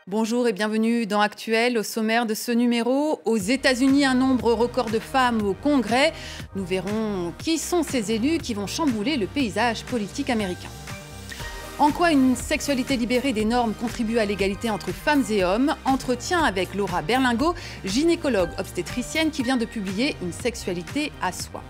Bonjour et bienvenue dans Actuel. Au sommaire de ce numéro, aux États-Unis, un nombre record de femmes au Congrès. Nous verrons qui sont ces élus qui vont chambouler le paysage politique américain. En quoi une sexualité libérée des normes contribue à l'égalité entre femmes et hommes? Entretien avec Laura Berlingot, gynécologue obstétricienne qui vient de publier Une sexualité à soi.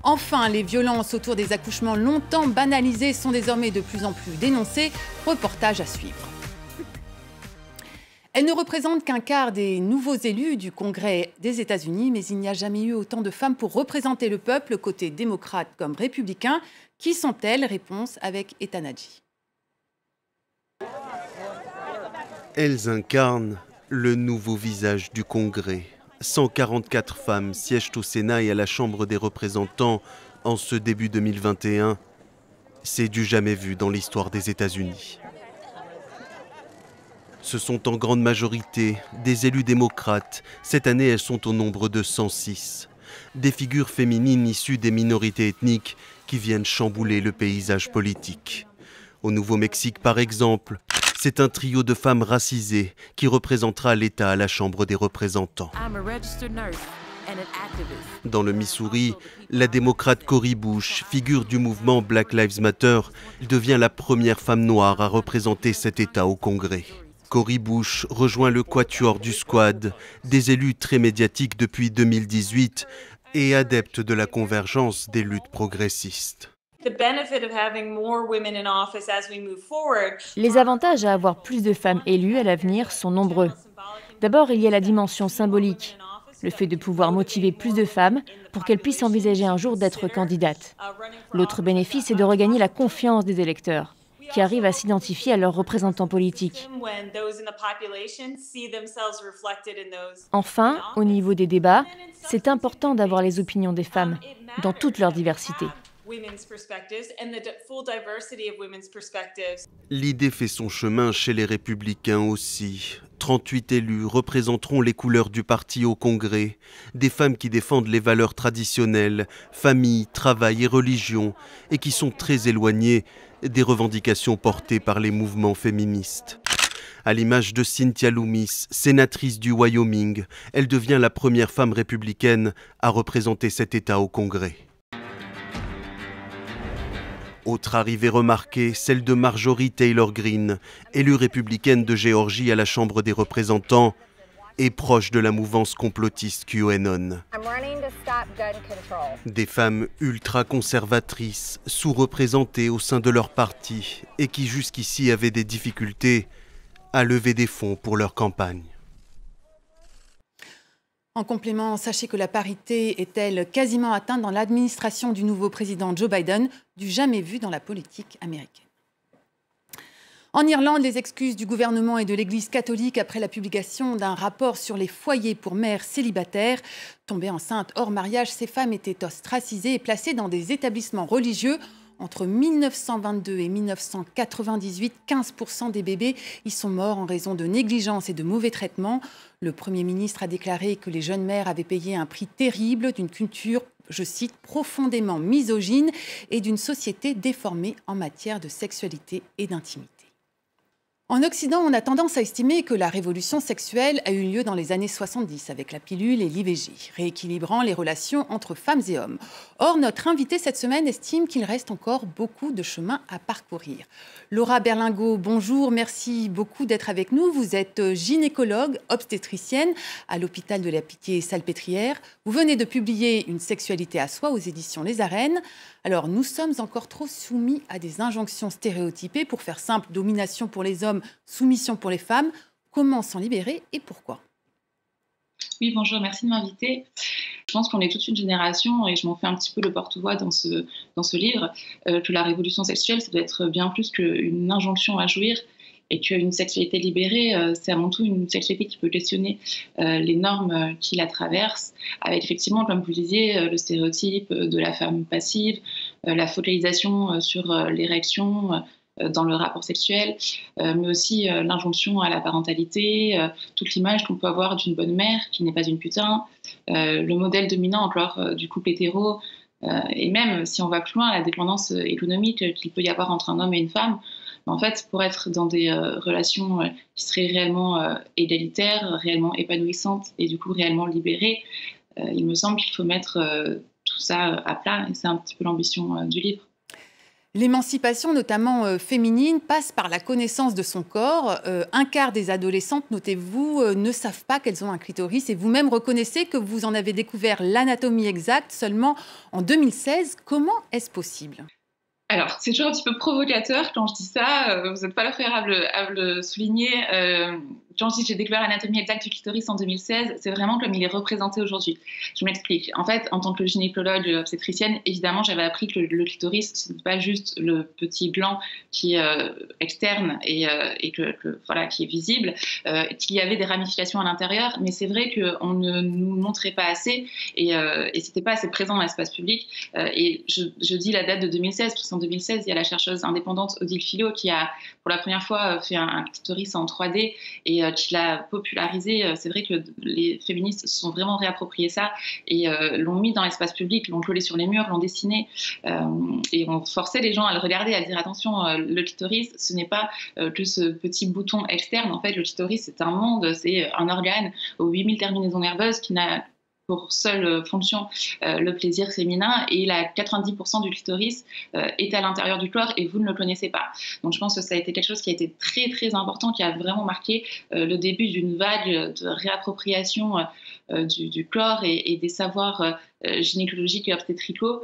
Enfin, les violences autour des accouchements longtemps banalisées sont désormais de plus en plus dénoncées. Reportage à suivre. Elle ne représente qu'un quart des nouveaux élus du Congrès des États-Unis, mais il n'y a jamais eu autant de femmes pour représenter le peuple, côté démocrate comme républicain. Qui sont-elles? Réponse avec Ethan Hadji. Elles incarnent le nouveau visage du Congrès. 144 femmes siègent au Sénat et à la Chambre des représentants en ce début 2021. C'est du jamais vu dans l'histoire des États-Unis. Ce sont en grande majorité des élus démocrates. Cette année, elles sont au nombre de 106. Des figures féminines issues des minorités ethniques qui viennent chambouler le paysage politique. Au Nouveau-Mexique, par exemple, c'est un trio de femmes racisées qui représentera l'État à la Chambre des représentants. Dans le Missouri, la démocrate Cori Bush, figure du mouvement Black Lives Matter, devient la première femme noire à représenter cet État au Congrès. Cori Bush rejoint le quatuor du Squad, des élus très médiatiques depuis 2018 et adepte de la convergence des luttes progressistes. Les avantages à avoir plus de femmes élues à l'avenir sont nombreux. D'abord, il y a la dimension symbolique, le fait de pouvoir motiver plus de femmes pour qu'elles puissent envisager un jour d'être candidates. L'autre bénéfice est de regagner la confiance des électeurs, qui arrivent à s'identifier à leurs représentants politiques. Enfin, au niveau des débats, c'est important d'avoir les opinions des femmes, dans toute leur diversité. L'idée fait son chemin chez les Républicains aussi. 38 élus représenteront les couleurs du parti au Congrès. Des femmes qui défendent les valeurs traditionnelles, famille, travail et religion, et qui sont très éloignées des revendications portées par les mouvements féministes. À l'image de Cynthia Lummis, sénatrice du Wyoming, elle devient la première femme républicaine à représenter cet État au Congrès. Autre arrivée remarquée, celle de Marjorie Taylor Greene, élue républicaine de Géorgie à la Chambre des représentants et proche de la mouvance complotiste QAnon. Des femmes ultra-conservatrices, sous-représentées au sein de leur parti et qui jusqu'ici avaient des difficultés à lever des fonds pour leur campagne. En complément, sachez que la parité est-elle quasiment atteinte dans l'administration du nouveau président Joe Biden, du jamais vu dans la politique américaine. En Irlande, les excuses du gouvernement et de l'Église catholique après la publication d'un rapport sur les foyers pour mères célibataires. Tombées enceintes hors mariage, ces femmes étaient ostracisées et placées dans des établissements religieux. Entre 1922 et 1998, 15% des bébés y sont morts en raison de négligence et de mauvais traitements. Le Premier ministre a déclaré que les jeunes mères avaient payé un prix terrible d'une culture, je cite, profondément misogyne et d'une société déformée en matière de sexualité et d'intimité. En Occident, on a tendance à estimer que la révolution sexuelle a eu lieu dans les années 70 avec la pilule et l'IVG, rééquilibrant les relations entre femmes et hommes. Or, notre invitée cette semaine estime qu'il reste encore beaucoup de chemin à parcourir. Laura Berlingot, bonjour, merci beaucoup d'être avec nous. Vous êtes gynécologue, obstétricienne à l'hôpital de la Pitié-Salpêtrière. Vous venez de publier Une sexualité à soi aux éditions Les Arènes. Alors, nous sommes encore trop soumis à des injonctions stéréotypées. Pour faire simple, domination pour les hommes, soumission pour les femmes. Comment s'en libérer et pourquoi? Oui, bonjour, merci de m'inviter. Je pense qu'on est toute une génération, et je m'en fais un petit peu le porte-voix dans ce livre, que la révolution sexuelle, ça doit être bien plus qu'une injonction à jouir, et qu'une sexualité libérée, c'est avant tout une sexualité qui peut questionner les normes qui la traversent, avec effectivement, comme vous le disiez, le stéréotype de la femme passive, la focalisation sur l'érection, dans le rapport sexuel, mais aussi l'injonction à la parentalité, toute l'image qu'on peut avoir d'une bonne mère qui n'est pas une putain, le modèle dominant encore du couple hétéro, et même si on va plus loin, la dépendance économique qu'il peut y avoir entre un homme et une femme. En fait, pour être dans des relations qui seraient réellement égalitaires, réellement épanouissantes et du coup réellement libérées, il me semble qu'il faut mettre tout ça à plat, et c'est un petit peu l'ambition du livre. L'émancipation, notamment féminine, passe par la connaissance de son corps. Un quart des adolescentes, notez-vous, ne savent pas qu'elles ont un clitoris. Et vous-même reconnaissez que vous en avez découvert l'anatomie exacte seulement en 2016. Comment est-ce possible ? Alors, c'est toujours un petit peu provocateur quand je dis ça. Vous n'êtes pas le frère à le souligner. Quand je dis que j'ai découvert l'anatomie exacte du clitoris en 2016, c'est vraiment comme il est représenté aujourd'hui. Je m'explique. En fait, en tant que gynécologue obstétricienne, évidemment, j'avais appris que le clitoris, ce n'est pas juste le petit gland qui est externe et voilà, qui est visible, qu'il y avait des ramifications à l'intérieur, mais c'est vrai qu'on ne nous montrait pas assez et c'était pas assez présent dans l'espace public. Et je dis la date de 2016, parce qu'en 2016, il y a la chercheuse indépendante Odile Fillot qui a, pour la première fois, fait un clitoris en 3D et qui l'a popularisé. C'est vrai que les féministes se sont vraiment réapproprié ça et l'ont mis dans l'espace public, l'ont collé sur les murs, l'ont dessiné et on forçait les gens à le regarder, à dire attention, le clitoris, ce n'est pas que ce petit bouton externe. En fait, le clitoris, c'est un monde, c'est un organe aux 8000 terminaisons nerveuses qui n'a pour seule fonction le plaisir féminin, et 90% du clitoris est à l'intérieur du corps et vous ne le connaissez pas. Donc je pense que ça a été quelque chose qui a été très très important, qui a vraiment marqué le début d'une vague de réappropriation du corps et des savoirs gynécologiques et obstétricaux,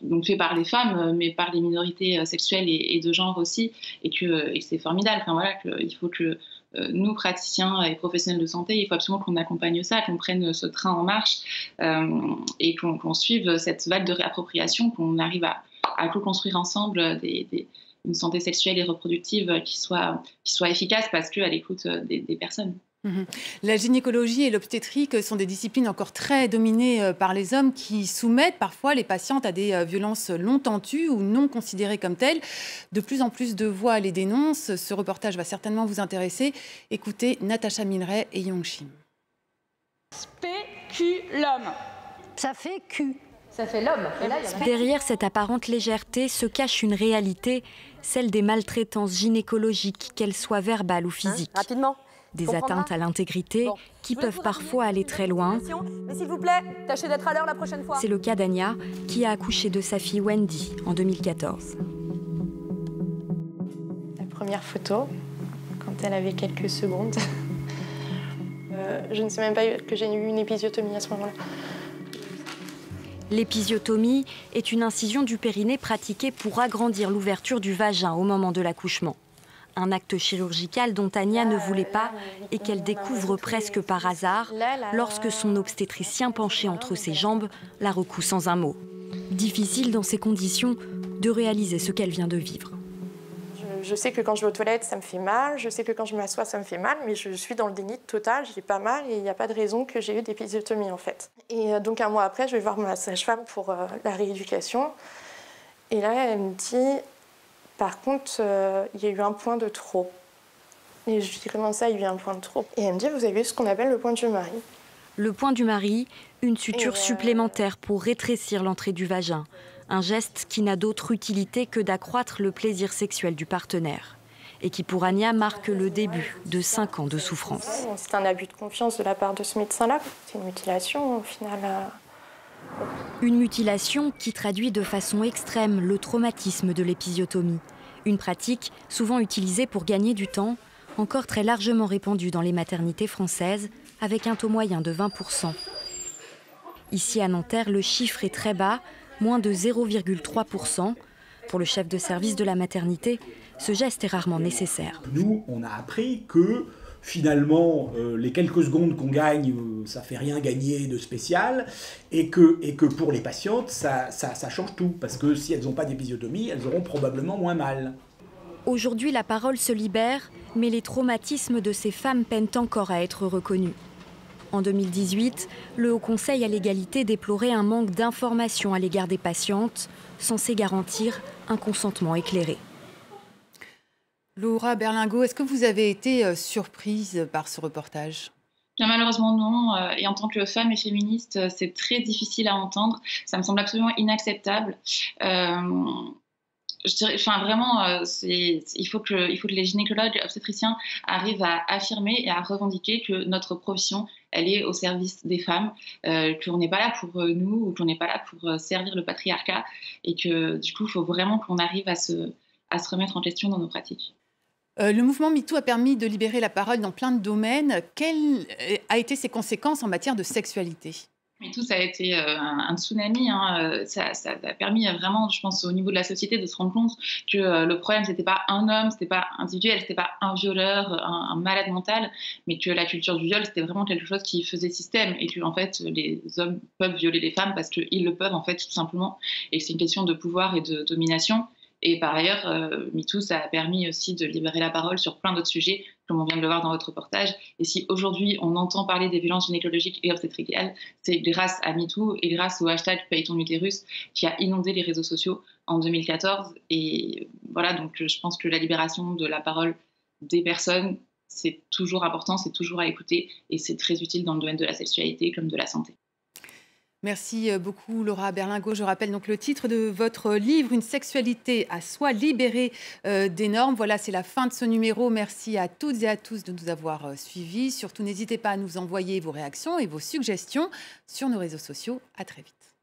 donc fait par les femmes, mais par les minorités sexuelles et de genre aussi, et que c'est formidable. Enfin, voilà, il faut que nous, praticiens et professionnels de santé, il faut absolument qu'on accompagne ça, qu'on prenne ce train en marche et qu'on suive cette vague de réappropriation, qu'on arrive à co-construire ensemble une santé sexuelle et reproductive qui soit efficace parce qu'à l'écoute des personnes. La gynécologie et l'obstétrique sont des disciplines encore très dominées par les hommes qui soumettent parfois les patientes à des violences longtemps tues ou non considérées comme telles. De plus en plus de voix les dénoncent. Ce reportage va certainement vous intéresser. Écoutez Natacha Milray et Yong Shim. Spéculum. Ça fait cul. Ça fait l'homme. Derrière cette apparente légèreté se cache une réalité, celle des maltraitances gynécologiques, qu'elles soient verbales ou physiques. Rapidement. Des atteintes à l'intégrité qui peuvent parfois aller très loin. Mais s'il vous plaît, tâchez d'être à l'heure la prochaine fois. C'est le cas d'Anya, qui a accouché de sa fille Wendy en 2014. La première photo, quand elle avait quelques secondes. Je ne sais même pas que j'ai eu une épisiotomie à ce moment-là. L'épisiotomie est une incision du périnée pratiquée pour agrandir l'ouverture du vagin au moment de l'accouchement. Un acte chirurgical dont Anya ne voulait pas et qu'elle découvre presque par hasard lorsque son obstétricien penché entre ses jambes la recoue sans un mot. Difficile dans ces conditions de réaliser ce qu'elle vient de vivre. Je sais que quand je vais aux toilettes, ça me fait mal. Je sais que quand je m'assois, ça me fait mal. Mais je suis dans le déni total, j'ai pas mal et il n'y a pas de raison que j'ai eu d'épisiotomie en fait. Et donc un mois après, je vais voir ma sage-femme pour la rééducation. Et là, elle me dit... Par contre, il y a eu un point de trop. Et je dis comment ça, il y a eu un point de trop? Et elle me dit, vous avez eu ce qu'on appelle le point du mari. Le point du mari, une suture supplémentaire pour rétrécir l'entrée du vagin. Un geste qui n'a d'autre utilité que d'accroître le plaisir sexuel du partenaire. Et qui pour Anya marque le début de 5 ans de souffrance. C'est un abus de confiance de la part de ce médecin-là. C'est une mutilation au final. Une mutilation qui traduit de façon extrême le traumatisme de l'épisiotomie. Une pratique souvent utilisée pour gagner du temps, encore très largement répandue dans les maternités françaises, avec un taux moyen de 20%. Ici à Nanterre, le chiffre est très bas, moins de 0,3%. Pour le chef de service de la maternité, ce geste est rarement nécessaire. Nous, on a appris que finalement, les quelques secondes qu'on gagne, ça ne fait rien gagner de spécial, et que pour les patientes, ça change tout, parce que si elles n'ont pas d'épisiotomie, elles auront probablement moins mal. Aujourd'hui, la parole se libère, mais les traumatismes de ces femmes peinent encore à être reconnus. En 2018, le Haut Conseil à l'égalité déplorait un manque d'informations à l'égard des patientes, censé garantir un consentement éclairé. Laura Berlingot, est-ce que vous avez été surprise par ce reportage ? Bien malheureusement non, et en tant que femme et féministe, c'est très difficile à entendre. Ça me semble absolument inacceptable. Je dirais, enfin vraiment, il faut que les gynécologues, les obstétriciens arrivent à affirmer et à revendiquer que notre profession, elle est au service des femmes, qu'on n'est pas là pour nous ou qu'on n'est pas là pour servir le patriarcat et que du coup, il faut vraiment qu'on arrive à se remettre en question dans nos pratiques. Le mouvement MeToo a permis de libérer la parole dans plein de domaines. Quelles ont été ses conséquences en matière de sexualité ? MeToo, ça a été un tsunami. Ça a permis vraiment, je pense, au niveau de la société, de se rendre compte que le problème, c'était pas un homme, c'était pas individuel, c'était pas un violeur, un malade mental, mais que la culture du viol, c'était vraiment quelque chose qui faisait système et que en fait, les hommes peuvent violer les femmes parce qu'ils le peuvent en fait tout simplement, et que c'est une question de pouvoir et de domination. Et par ailleurs, MeToo, ça a permis aussi de libérer la parole sur plein d'autres sujets, comme on vient de le voir dans votre reportage. Et si aujourd'hui, on entend parler des violences gynécologiques et obstétricales, c'est grâce à MeToo et grâce au hashtag Paye ton utérus qui a inondé les réseaux sociaux en 2014. Et voilà, donc je pense que la libération de la parole des personnes, c'est toujours important, c'est toujours à écouter et c'est très utile dans le domaine de la sexualité comme de la santé. Merci beaucoup Laura Berlingot. Je rappelle donc le titre de votre livre, Une sexualité à soi, libérée des normes. Voilà, c'est la fin de ce numéro. Merci à toutes et à tous de nous avoir suivis. Surtout, n'hésitez pas à nous envoyer vos réactions et vos suggestions sur nos réseaux sociaux. À très vite.